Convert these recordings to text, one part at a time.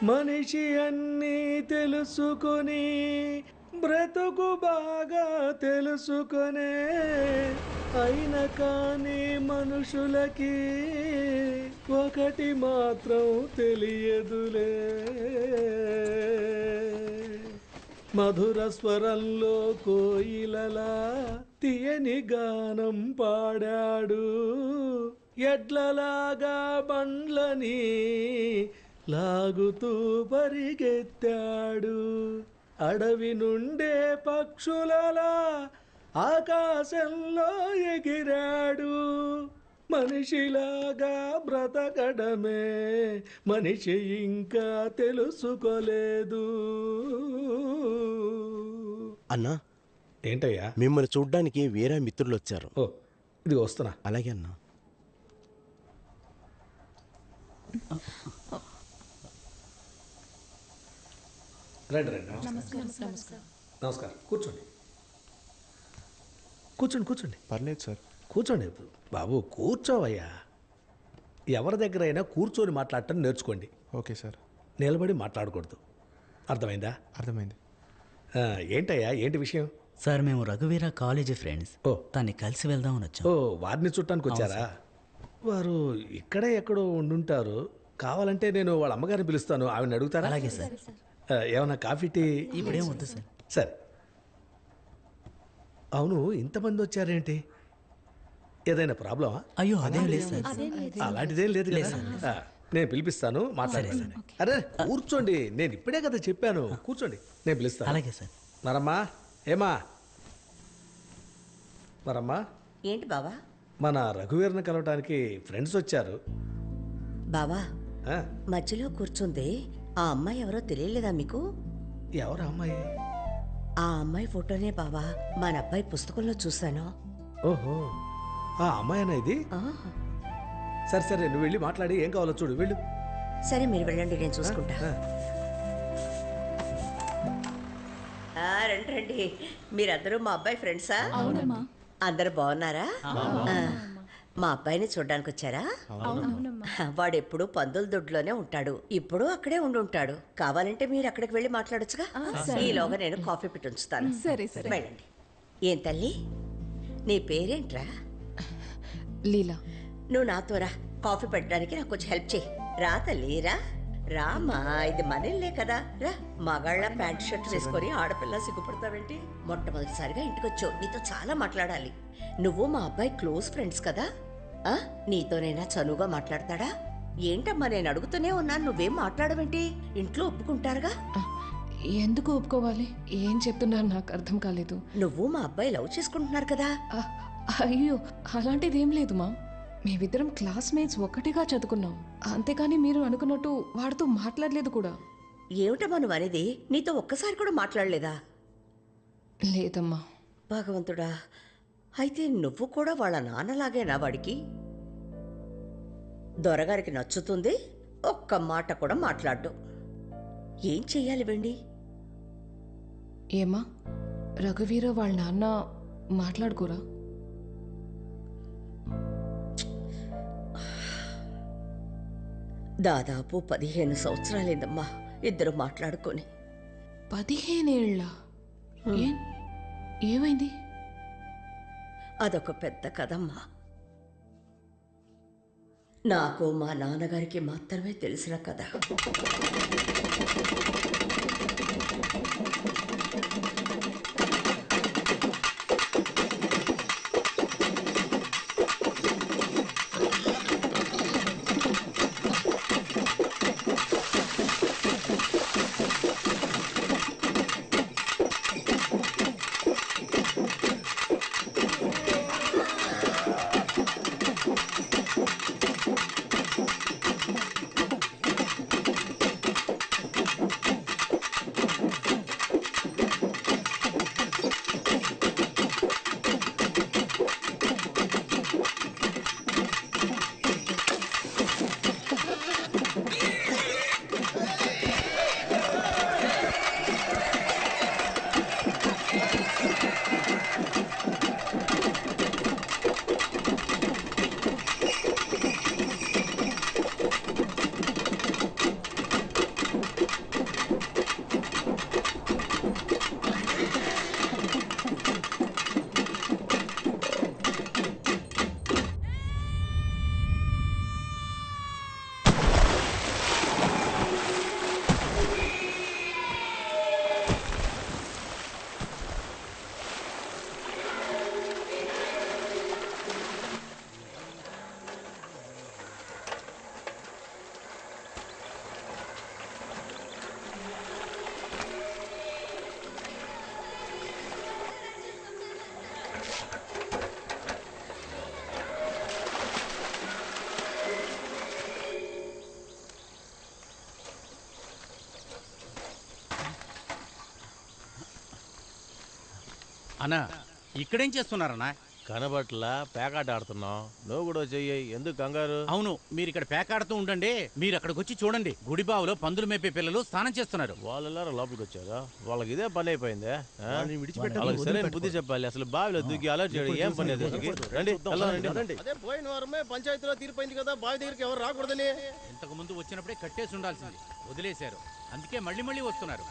మనిషి అన్నీ తెలుసుకొని బ్రతుకు బాగా తెలుసుకొనే అయిన కానీ మనుషులకి ఒకటి మాత్రం తెలియదులే. మధుర స్వరంలో కోయిలలా తీయని గానం పాడాడు, ఎడ్లలాగా బండ్లని లాగుతూ పరిగెత్తాడు, అడవి నుండే పక్షులలా ఆకాశంలో ఎగిరాడు. మనిషిలాగా బ్రతకడమే మనిషి ఇంకా తెలుసుకోలేదు. అన్నా, ఏంటయ్యా? మిమ్మల్ని చూడ్డానికి వేరే మిత్రులు వచ్చారు. ఓ, ఇది వస్తున్నా. అలాగే అన్నా. రండి రండి. నమస్కారం. కూర్చోండి కూర్చోండి కూర్చోండి. పర్లేదు సార్. కూర్చోండి బాబు, కూర్చోవయ్యా. ఎవరి దగ్గరైనా కూర్చొని మాట్లాడటం నేర్చుకోండి. Okay sir. నిలబడి మాట్లాడకూడదు. అర్థమైందా? అర్థమైంది. ఏంటయ్యా, ఏంటి విషయం? సార్, మేము రఘువీర కాలేజీ ఫ్రెండ్స్. ఓ, తన్ని కలిసి వెళ్దామని వచ్చాం. ఓ, వారిని చుట్టానికి వచ్చారా? వారు ఇక్కడే ఎక్కడో ఉండుంటారు. కావాలంటే నేను వాళ్ళ అమ్మగారిని పిలుస్తాను, ఆవిడని అడుగుతారా? అలాగే సార్. ఏమన్నా కాఫీ టీ? ఇప్పుడేం వద్దు సార్. సరే. అవును, ఇంతమంది వచ్చారేంటి? ఏదైనా ప్రాబ్లమా? అయ్యో, అదేం లేదు సార్. అలాంటిదేం లేదు కదా. నేను పిలిపిస్తాను, మాట్లాడండి. అరే కూర్చోండి, నేను ఇప్పుడే కదా చెప్పాను. కూర్చోండి, నేను పిలుస్తాను. అలాగే సార్. మరమ్మా, ఏమా మరమ్మా, ఏంటి బావా? మన రఘువీర్ని కలవటానికి ఫ్రెండ్స్ వచ్చారు. బావా, ఆ, మధ్యలో కూర్చుంది ఆ అమ్మాయి ఎవరో తెలియలేదా మీకు? ఎవరు అమ్మాయి? ఆ అమ్మాయి ఫోటోనే బావా మన అబ్బాయి పుస్తకంలో చూశాను. ఓహో, ఆ అమ్మాయినా ఇది? ఆ, సరే సరే, నువ్వు వెళ్ళి మాట్లాడి ఏం కావాలో చూడు, వెళ్ళు. సరే మీరు వెళ్ళండి, నేను చూసుకుంటా. రండి రండి, మీరందరూ మా అబ్బాయి ఫ్రెండ్సా? అందరు బాగున్నారా? మా అబ్బాయిని చూడ్డానికి వచ్చారా? వాడు ఎప్పుడు పందుల దొడ్లోనే ఉంటాడు, ఇప్పుడు అక్కడే ఉండుంటాడు. కావాలంటే మీరు అక్కడికి వెళ్ళి మాట్లాడొచ్చుగా. ఈలోగా నేను కాఫీ పెట్టి ఉంచుతాను. వెళ్ళండి. ఏం తల్లి, నీ పేరేంట్రా? లీలా. నువ్వు నాతో రా, కాఫీ పెట్టడానికి నాకు కొంచెం హెల్ప్ చేయి. రా తల్లి, రా రామా, ఇది మనల్లే కదా. రా, మగాళ్ళ ప్యాంట్ షర్ట్ వేసుకొని ఆడపిల్ల సిగ్గుపడతావేంటి? మొట్టమొదటిసారిగా ఇంటికి వచ్చావు, నీతో చాలా మాట్లాడాలి. నువ్వు మా అబ్బాయి క్లోజ్ ఫ్రెండ్స్ కదా. నీతోనైనా చనువుగా మాట్లాడతాడా? ఏంటమ్మా, నేను అడుగుతూనే ఉన్నాను, నువ్వేం మాట్లాడవేంటి? ఇంట్లో ఒప్పుకుంటారుగా. ఎందుకు ఒప్పుకోవాలి? ఏం చెప్తున్నారు నాకు అర్థం కాలేదు. నువ్వు మా అబ్బాయి లవ్ చేసుకుంటున్నారు కదా. అయ్యో, అలాంటిదేం లేదు మా. మేమిద్దరం క్లాస్మేట్స్, ఒక్కటిగా చదువుకున్నాం. అంతేకాని మీరు అనుకున్నట్టు వాడితో మాట్లాడలేదు కూడా. ఏమిటమ్మా నువ్వు అనేది? నీతో ఒక్కసారి కూడా మాట్లాడలేదా? లేదమ్మా. భగవంతుడా, అయితే నువ్వు కూడా వాళ్ళ నాన్నలాగేనా వాడికి? దొరగారికి నచ్చుతుంది, ఒక్క మాట కూడా మాట్లాడ్డు. ఏం చెయ్యాలి వెండి? ఏమా, రఘువీర వాళ్ళ నాన్న మాట్లాడుకోరా? దాదాపు 15 సంవత్సరాలేదమ్మా ఇద్దరు మాట్లాడుకొని. 15 ఏళ్ళ? ఏమైంది? అదొక పెద్ద కథమ్మా. నాకు మా నాన్నగారికి మాత్రమే తెలిసిన కథ. అన్నా ఇక్కడేం చేస్తున్నారన్నా? కనబట్ల పేకాట ఆడుతున్నాం. నువ్వు కూడా చెయ్యి, ఎందుకు కంగారు? అవును, మీరు ఇక్కడ పేకాడుతూ ఉండండి. మీరు అక్కడికి వచ్చి చూడండి, గుడిబావులో పందులు మేపే పిల్లలు స్నానం చేస్తున్నారు. వాళ్ళెల్లారా లోపలికి వచ్చారా? వాళ్ళకి ఇదే పని అయిపోయిందే. వాళ్ళని విడిచిపెట్టాలి, వాళ్ళకి సరైన వదిలిపెట్టకూడదు. బుద్ధి చెప్పాలి. అసలు బావిలో దూకి అలర్ట్ చేయడం ఏం పని అది? రండి, రండి. అదే పోయిన వారమే పంచాయతీలో తీర్పైంది కదా, బావి దగ్గరికి ఎవరు రాకూడదని. ఇంతకు ముందు వచ్చినప్పుడే కట్టేసి ఉండాల్సింది, వదిలేశారు. అందుకే మళ్ళీ మళ్ళీ వస్తున్నారు.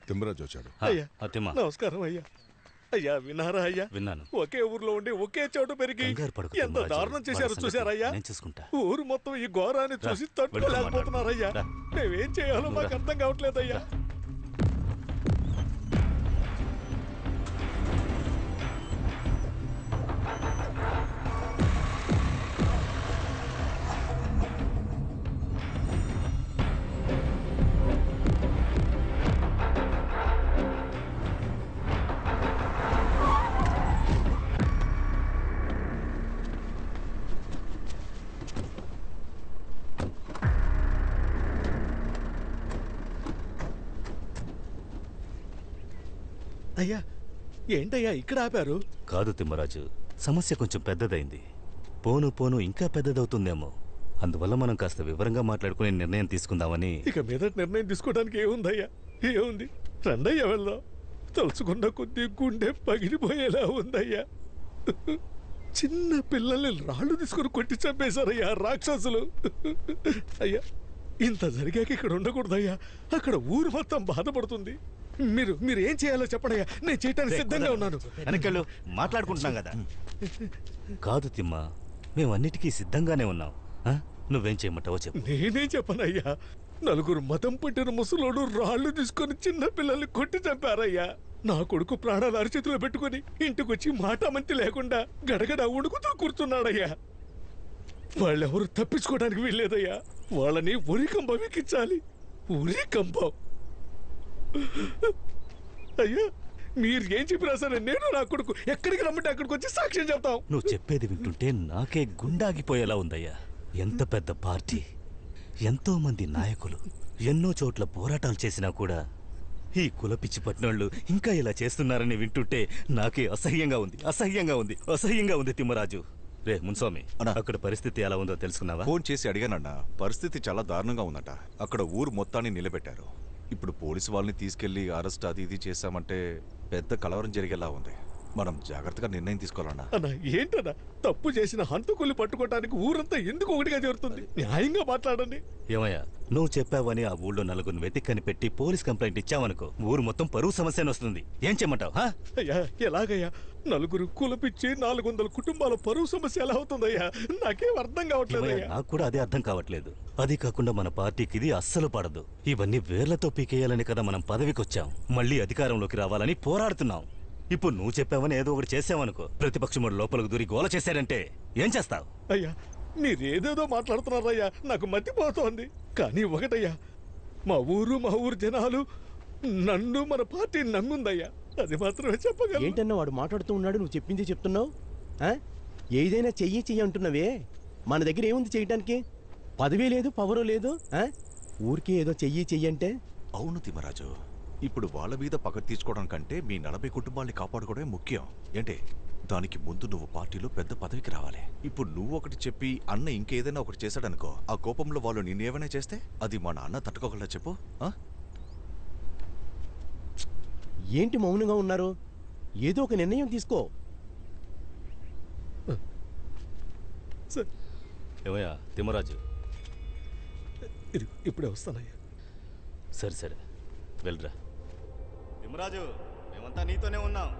తిమ్మరాజు వచ్చాడు. నమస్కారం అయ్యా. అయ్యా విన్నారా అయ్యా? విన్నాను. ఒకే ఊర్లో ఉండి ఒకే చోటు పెరిగి కంగారు పడకు ఎంత తిమ్మరాజు. దారుణం చేశారు వాళ్ళ చూసారయ్యా? నేను చూసుకుంటా. ఊరు మొత్తం ఈ ఘోరాన్ని చూసి తట్టుకోలేకపోతున్నారయ్యా. రా. మేమేం చేయాలో మాకు అర్థం కావట్లేదయ్యా. అయ్యా ఏంటయ్యా ఇక్కడ ఆపారు? కాదు తిమ్మరాజు, సమస్య కొంచెం పెద్దదైంది. పోను పోను ఇంకా పెద్దదవుతుందేమో. అందువల్ల మనం కాస్త వివరంగా మాట్లాడుకునే నిర్ణయం తీసుకుందామని. ఇక మీద నిర్ణయం తీసుకోవడానికి ఏముందయ్యా? ఏముంది? రండయ్యా వెళ్దాం. తలుచుకున్న కొద్దీ గుండె పగిలిపోయేలా ఉందయ్యా. చిన్న పిల్లల్ని రాళ్ళు తీసుకొని కొట్టి చంపేశారయ్యా రాక్షసులు. అయ్యా, ఇంత జరిగాక ఇక్కడ ఉండకూడదయ్యా. అక్కడ ఊరు మొత్తం బాధపడుతుంది. మీరు ఏం చేయాలో చెప్పడయ్యా, నేను చేయటానికి సిద్ధంగా ఉన్నాను. వెనకెళ్ళు, మాట్లాడుకుంటున్నాం కదా. కాదు తిమ్మ, మేమన్నిటికీ సిద్ధంగానే ఉన్నాం. నువ్వేం చేయమంటావో చెప్పు. నేనేం చెప్పనయ్యా? నలుగురు మతం పట్టిన ముసలోడు రాళ్ళు తీసుకొని చిన్న పిల్లల్ని కొట్టి చంపారయ్యా. నా కొడుకు ప్రాణాలు అరిచేతిలో పెట్టుకుని ఇంటికొచ్చి మాటామంతి లేకుండా గడగడ ఉడుకుతూ కూర్చున్నాడయ్యా. వాళ్ళెవరు తప్పించుకోవడానికి వీల్లేదయ్యా. వాళ్ళని ఉరికంబం ఎక్కించాలి. ఉరికంబం. అయ్యా, మీరు ఏం చెప్పినా సరే నేను నా కొడుకు ఎక్కడికి రమ్మంటే అక్కడికి వచ్చి సాక్ష్యం చెప్తాం. నువ్వు చెప్పేది వింటుంటే నాకే గుండాగిపోయేలా ఉందయ్యా. ఎంత పెద్ద పార్టీ, ఎంతో మంది నాయకులు, ఎన్నో చోట్ల పోరాటాలు చేసినా కూడా ఈ కులపిచ్చి పట్టినోళ్ళు ఇంకా ఇలా చేస్తున్నారని వింటుంటే నాకే అసహ్యంగా ఉంది, అసహ్యంగా ఉంది, అసహ్యంగా ఉంది తిమ్మరాజు. రే మున్స్వామి, అక్కడ పరిస్థితి ఎలా ఉందో తెలుసుకున్నావా? ఫోన్ చేసి అడిగానన్నా. పరిస్థితి చాలా దారుణంగా ఉందట. అక్కడ ఊరు మొత్తాన్ని నిలబెట్టారు. ఇప్పుడు పోలీసు వాళ్ళని తీసుకెళ్లి అరెస్ట్ అది ఇది చేశామంటే పెద్ద కలవరం జరిగేలా ఉంది. మనం జాగ్రత్తగా నిర్ణయం తీసుకోవాలన్నా. అన్నా, ఏంటన్నా తప్పు చేసిన హంతకుల్ని పట్టుకోవటానికి ఊరంతా ఎందుకు ఒకటిగా చేరుతుంది? న్యాయంగా మాట్లాడండి. ఏమయ్యా, నువ్వు చెప్పావని ఆ ఊళ్ళో నలుగురిని వెతికి కనిపెట్టి పోలీస్ కంప్లైంట్ ఇచ్చావనుకో, ఊరు మొత్తం పరువు సమస్యను వస్తుంది. ఏం చెయ్యమంటావు? అయ్యా, ఎలాగయ్యా? నలుగురు కులపిచ్చి 400 కుటుంబాల పరువు సమస్య ఎలా అవుతుందయ్యా? నాకేం అర్థం కావట్లేదయ్యా. నాకు కూడా అదే అర్థం కావట్లేదు. అది కాకుండా మన పార్టీకి ఇది అస్సలు పడదు. ఇవన్నీ వేర్లతో పీకేయాలని కదా మనం పదవికొచ్చాం. మళ్ళీ అధికారంలోకి రావాలని పోరాడుతున్నాం. ఇప్పుడు నువ్వు చెప్పావని ఏదో ఒకటి చేసావనుకో, ప్రతిపక్షముడు లోపలికి దూరి గోల చేశారంటే ఏం చేస్తావు? అయ్యా, మీరేదేదో మాట్లాడుతున్నారయ్యా, నాకు మతిపోతోంది. కానీ ఒకటయ్యా, మా ఊరు జనాలు నన్ను, మన పార్టీ నమ్ముందయ్యా. అది మాత్రమే చెప్పగలను. ఏంటన్నా వాడు మాట్లాడుతూ ఉన్నాడు, నువ్వు చెప్పింది చెప్తున్నావు. ఏదైనా చెయ్యి అంటున్నావే, మన దగ్గర ఏముంది చేయడానికి? పదవి లేదు, పవరు లేదు. ఊరికే ఏదో చెయ్యి అంటే. అవును తిమ్మరాజు, ఇప్పుడు వాళ్ళ మీద పగ తీర్చుకోవడం కంటే మీ 40 కుటుంబాల్ని కాపాడుకోవడమే ముఖ్యం. ఏంటి, దానికి ముందు నువ్వు పార్టీలో పెద్ద పదవికి రావాలి. ఇప్పుడు నువ్వు ఒకటి చెప్పి అన్న ఇంకేదైనా ఒకటి చేశాడనుకో, ఆ కోపంలో వాళ్ళు నిన్నేమైనా చేస్తే అది మా నాన్న తట్టుకోగలరా చెప్పు? ఏంటి మౌనంగా ఉన్నారు? ఏదో ఒక నిర్ణయం తీసుకో. ఏమయ్యా తిమ్మరాజు, ఇప్పుడే వస్తానయ్యా. సరే వెళ్ళరా. తిమ్మరాజు, మేమంతా నీతోనే ఉన్నాం.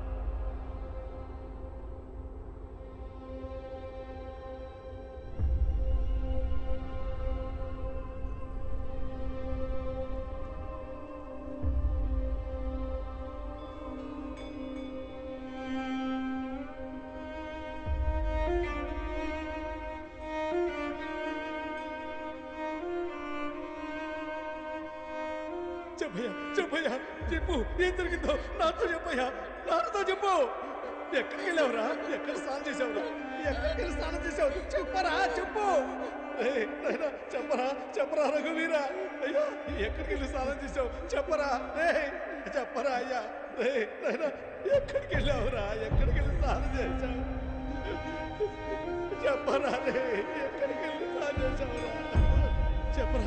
చెప్పయ్యా, చెప్పు, ఏం జరిగిందో నాతో చెప్పయ్యా, నాతో చెప్పు. ఎక్కడికి వెళ్ళావురా? ఎక్కడ స్నానం చేసావురా? ఎక్కడికి వెళ్ళి స్నానం చేసావు? చెప్పరా, చెప్పు. చెప్పరా రఘువీరా. అయ్యా, ఎక్కడికి వెళ్ళి స్నానం చేసావు? చెప్పరా, చెప్పరా అయ్యా. ఎక్కడికి వెళ్ళావురా? ఎక్కడికి వెళ్ళి స్నానం చేసావు? చెప్పరా ఎక్కడికి వెళ్ళి స్నానం చేసావురా? చెప్పరా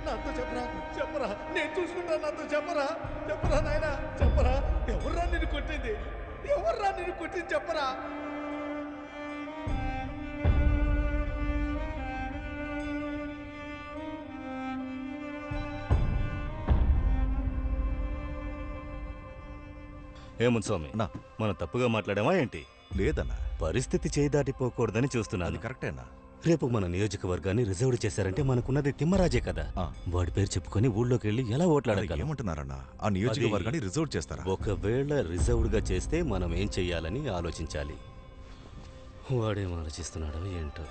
నాతో చెప్పరా, నేను చూసుకుంటా. నాతో చెప్పరా నాయనా, చెప్పరా. ఎవర్రా నిన్ను కొట్టింది? చెప్పరా. మున్స్వామి, మనం తప్పుగా మాట్లాడామా ఏంటి? లేదన్నా, పరిస్థితి చేయి దాటిపోకూడదని చూస్తున్నాను. అది కరెక్టేనా? రేపు మన నియోజకవర్గాన్ని రిజర్వ్ చేశారంటే మనకున్నది తిమ్మరాజే కదా. వాడి పేరు చెప్పుకొని ఊళ్ళోకి వెళ్ళి ఎలా ఓట్లాడగలం? ఏమంటున్నారన్నా, ఆ నియోజకవర్గాన్ని రిజర్వ్ చేస్తారా? ఒకవేళ రిజర్వ్డ్ గా చేస్తే మనం ఏం చెయ్యాలని ఆలోచించాలి. వాడేం ఆలోచిస్తున్నాడో ఏంటో.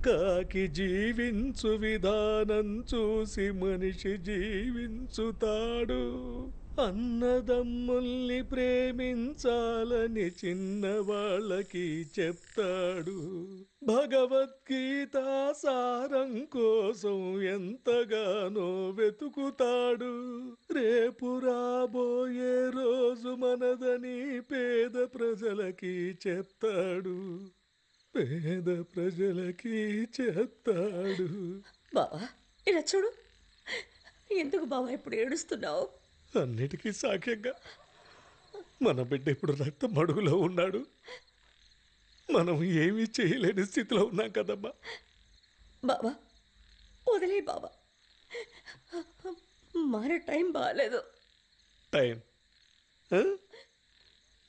కాకి జీవించు విధానం చూసి మనిషి జీవించుతాడు. అన్నదమ్ముల్ని ప్రేమించాలని చిన్నవాళ్ళకి చెప్తాడు. భగవద్గీత సారం కోసం ఎంతగానో వెతుకుతాడు. రేపు రాబోయే రోజు మనదని పేద ప్రజలకి చెప్తాడు. పేద ప్రజలకి చెప్తాడు. బావా ఇలా చూడు. ఎందుకు బావా ఇప్పుడు ఏడుస్తున్నావు? అన్నిటికీ సాక్ష్యంగా మన బిడ్డ ఇప్పుడు రక్తం మడుగులో ఉన్నాడు. మనం ఏమీ చేయలేని స్థితిలో ఉన్నాం కదమ్మా. బావా వదిలే బావా, మన టైం బాగాలేదు. టైం ఆ?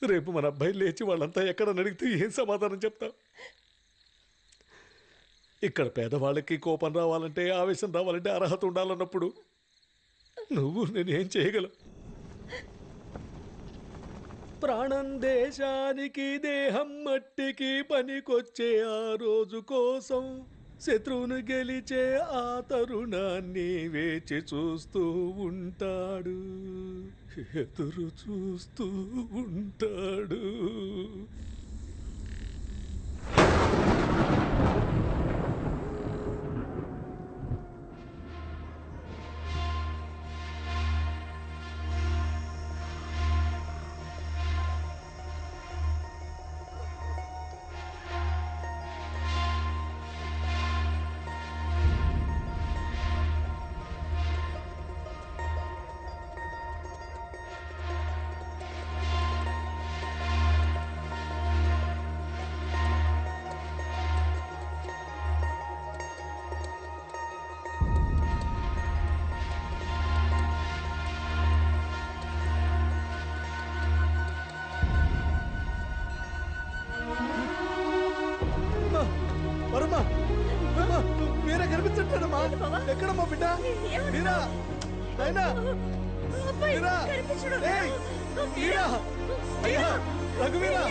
రేపు మన అబ్బాయి లేచి వాళ్ళంతా ఎక్కడ అడిగితే ఏం సమాధానం చెప్తాం? ఇక్కడ పేదవాళ్ళకి కోపం రావాలంటే, ఆవేశం రావాలంటే అర్హత ఉండాలన్నప్పుడు నువ్వు నేనేం చేయగలం? ప్రాణం దేశానికి, దేహం మట్టికి పనికొచ్చే ఆ రోజు కోసం శత్రువును గెలిచే ఆ తరుణాన్ని వేచి చూస్తూ ఉంటాడు, ఎదురు చూస్తూ ఉంటాడు. మీరా కనిపించట్లేదమ్మా? ఎక్కడమ్మా బిడ్డ? మీరా అయినా మీరా? ఏయ్! మీరా! అయ్యా! రఘువీరా!